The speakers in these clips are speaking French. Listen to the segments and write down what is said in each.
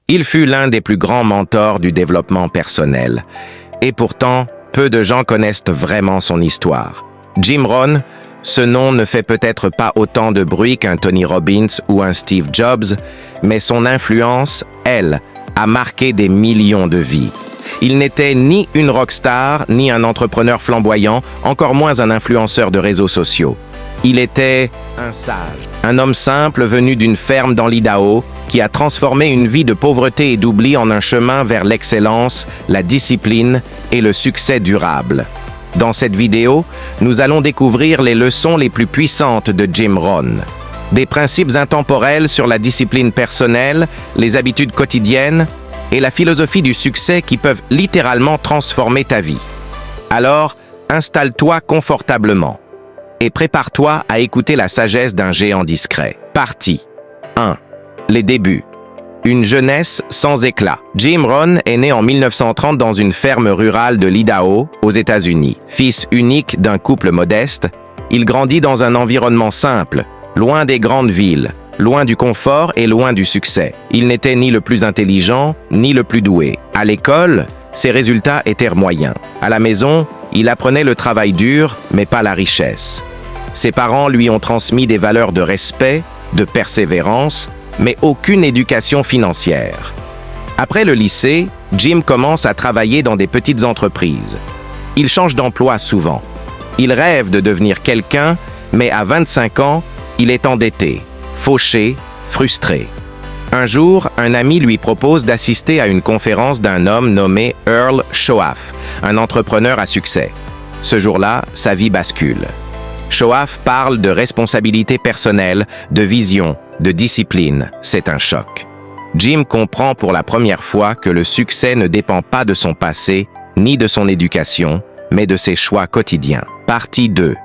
Il fut l'un des plus grands mentors du développement personnel. Et pourtant, peu de gens connaissent vraiment son histoire. Jim Rohn, ce nom ne fait peut-être pas autant de bruit qu'un Tony Robbins ou un Steve Jobs, mais son influence, elle, a marqué des millions de vies. Il n'était ni une rockstar, ni un entrepreneur flamboyant, encore moins un influenceur de réseaux sociaux. Il était un sage, un homme simple venu d'une ferme dans l'Idaho qui a transformé une vie de pauvreté et d'oubli en un chemin vers l'excellence, la discipline et le succès durable. Dans cette vidéo, nous allons découvrir les leçons les plus puissantes de Jim Rohn. Des principes intemporels sur la discipline personnelle, les habitudes quotidiennes et la philosophie du succès qui peuvent littéralement transformer ta vie. Alors, installe-toi confortablement et prépare-toi à écouter la sagesse d'un géant discret. Partie 1. Les débuts. Une jeunesse sans éclat. Jim Rohn est né en 1930 dans une ferme rurale de l'Idaho, aux États-Unis. Fils unique d'un couple modeste, il grandit dans un environnement simple, loin des grandes villes, loin du confort et loin du succès. Il n'était ni le plus intelligent, ni le plus doué. À l'école, ses résultats étaient moyens. À la maison, il apprenait le travail dur, mais pas la richesse. Ses parents lui ont transmis des valeurs de respect, de persévérance, mais aucune éducation financière. Après le lycée, Jim commence à travailler dans des petites entreprises. Il change d'emploi souvent. Il rêve de devenir quelqu'un, mais à 25 ans, il est endetté, fauché, frustré. Un jour, un ami lui propose d'assister à une conférence d'un homme nommé Earl Shoaff, un entrepreneur à succès. Ce jour-là, sa vie bascule. Shoaff parle de responsabilité personnelle, de vision, de discipline. C'est un choc. Jim comprend pour la première fois que le succès ne dépend pas de son passé, ni de son éducation, mais de ses choix quotidiens. Partie 2.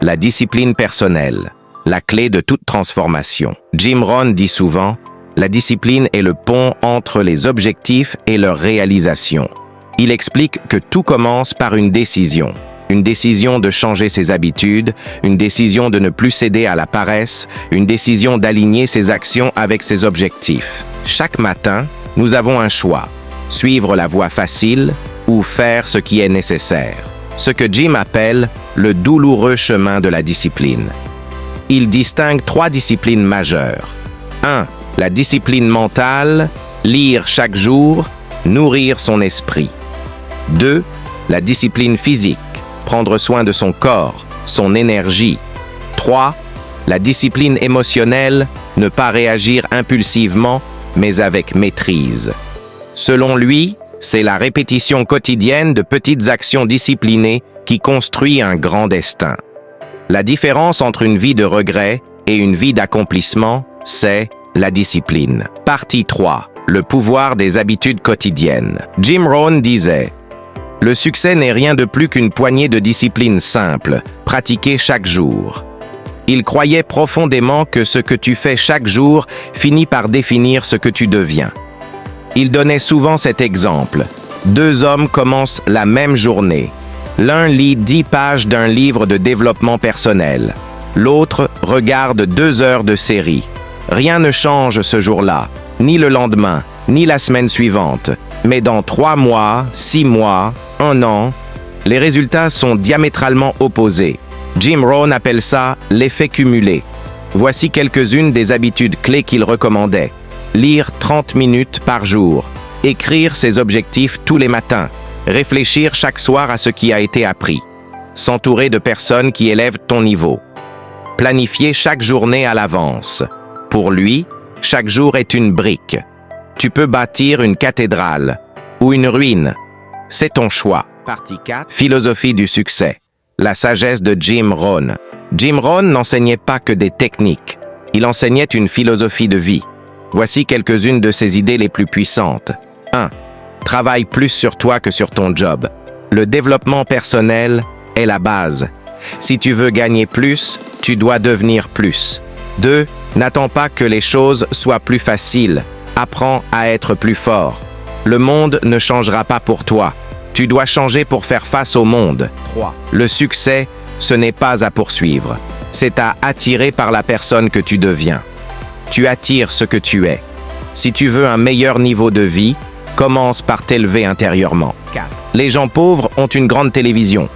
La discipline personnelle, la clé de toute transformation. Jim Rohn dit souvent, la discipline est le pont entre les objectifs et leur réalisation. Il explique que tout commence par une décision. Une décision de changer ses habitudes, une décision de ne plus céder à la paresse, une décision d'aligner ses actions avec ses objectifs. Chaque matin, nous avons un choix, suivre la voie facile ou faire ce qui est nécessaire. Ce que Jim appelle le douloureux chemin de la discipline. Il distingue 3 disciplines majeures. 1. La discipline mentale, lire chaque jour, nourrir son esprit. 2. La discipline physique, prendre soin de son corps, son énergie. 3. La discipline émotionnelle, ne pas réagir impulsivement, mais avec maîtrise. Selon lui, c'est la répétition quotidienne de petites actions disciplinées qui construit un grand destin. La différence entre une vie de regret et une vie d'accomplissement, c'est la discipline. Partie 3. Le pouvoir des habitudes quotidiennes. Jim Rohn disait: le succès n'est rien de plus qu'une poignée de disciplines simples, pratiquées chaque jour. Il croyait profondément que ce que tu fais chaque jour finit par définir ce que tu deviens. Il donnait souvent cet exemple. 2 hommes commencent la même journée. L'un lit 10 pages d'un livre de développement personnel. L'autre regarde 2 heures de série. Rien ne change ce jour-là, ni le lendemain, ni la semaine suivante. Mais dans 3 mois, 6 mois, 1 an, les résultats sont diamétralement opposés. Jim Rohn appelle ça l'effet cumulé. Voici quelques-unes des habitudes clés qu'il recommandait. Lire 30 minutes par jour. Écrire ses objectifs tous les matins. Réfléchir chaque soir à ce qui a été appris. S'entourer de personnes qui élèvent ton niveau. Planifier chaque journée à l'avance. Pour lui, chaque jour est une brique. Tu peux bâtir une cathédrale ou une ruine. C'est ton choix. Partie 4. Philosophie du succès. La sagesse de Jim Rohn. Jim Rohn n'enseignait pas que des techniques. Il enseignait une philosophie de vie. Voici quelques-unes de ses idées les plus puissantes. 1. Travaille plus sur toi que sur ton job. Le développement personnel est la base. Si tu veux gagner plus, tu dois devenir plus. 2. N'attends pas que les choses soient plus faciles. Apprends à être plus fort. Le monde ne changera pas pour toi. Tu dois changer pour faire face au monde. 3. Le succès, ce n'est pas à poursuivre. C'est à attirer par la personne que tu deviens. Tu attires ce que tu es. Si tu veux un meilleur niveau de vie, commence par t'élever intérieurement. 4. Les gens pauvres ont une grande télévision.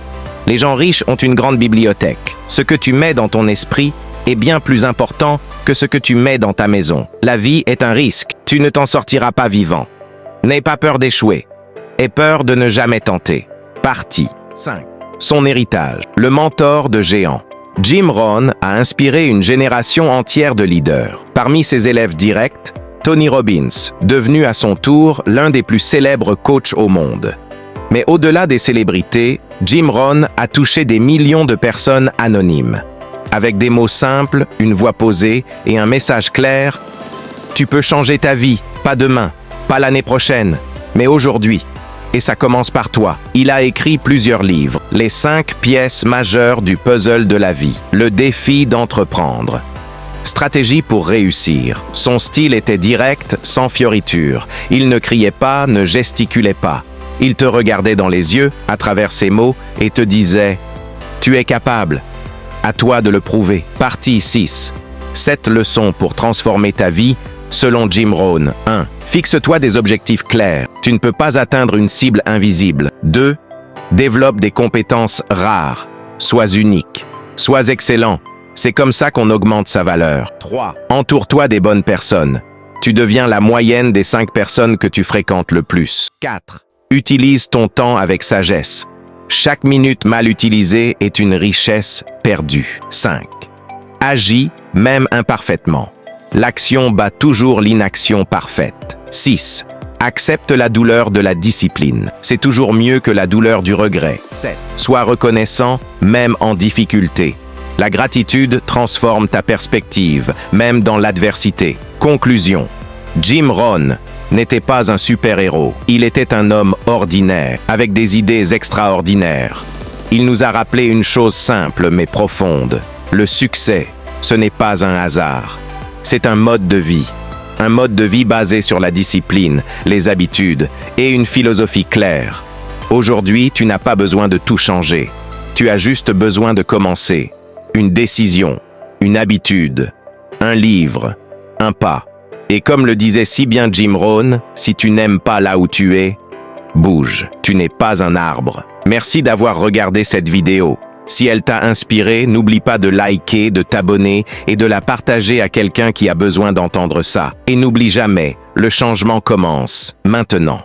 Les gens riches ont une grande bibliothèque. Ce que tu mets dans ton esprit est bien plus important que ce que tu mets dans ta maison. La vie est un risque. Tu ne t'en sortiras pas vivant. N'aie pas peur d'échouer. Aie peur de ne jamais tenter. Partie 5. Son héritage. Le mentor de géants. Jim Rohn a inspiré une génération entière de leaders. Parmi ses élèves directs, Tony Robbins, devenu à son tour l'un des plus célèbres coachs au monde. Mais au-delà des célébrités, Jim Rohn a touché des millions de personnes anonymes. Avec des mots simples, une voix posée et un message clair, tu peux changer ta vie, pas demain, pas l'année prochaine, mais aujourd'hui. Et ça commence par toi. Il a écrit plusieurs livres, les 5 pièces majeures du puzzle de la vie, le défi d'entreprendre. Stratégie pour réussir. Son style était direct, sans fioritures. Il ne criait pas, ne gesticulait pas. Il te regardait dans les yeux, à travers ses mots, et te disait « Tu es capable. À toi de le prouver. » Partie 6. 7 leçons pour transformer ta vie, selon Jim Rohn. 1. Fixe-toi des objectifs clairs. Tu ne peux pas atteindre une cible invisible. 2. Développe des compétences rares. Sois unique. Sois excellent. C'est comme ça qu'on augmente sa valeur. 3. Entoure-toi des bonnes personnes. Tu deviens la moyenne des 5 personnes que tu fréquentes le plus. 4. Utilise ton temps avec sagesse. Chaque minute mal utilisée est une richesse perdue. 5. Agis, même imparfaitement. L'action bat toujours l'inaction parfaite. 6. Accepte la douleur de la discipline. C'est toujours mieux que la douleur du regret. 7. Sois reconnaissant, même en difficulté. La gratitude transforme ta perspective, même dans l'adversité. Conclusion. Jim Rohn n'était pas un super-héros. Il était un homme ordinaire, avec des idées extraordinaires. Il nous a rappelé une chose simple mais profonde. Le succès, ce n'est pas un hasard. C'est un mode de vie. Un mode de vie basé sur la discipline, les habitudes et une philosophie claire. Aujourd'hui, tu n'as pas besoin de tout changer. Tu as juste besoin de commencer. Une décision, une habitude, un livre, un pas. Et comme le disait si bien Jim Rohn, si tu n'aimes pas là où tu es, bouge. Tu n'es pas un arbre. Merci d'avoir regardé cette vidéo. Si elle t'a inspiré, n'oublie pas de liker, de t'abonner et de la partager à quelqu'un qui a besoin d'entendre ça. Et n'oublie jamais, le changement commence maintenant.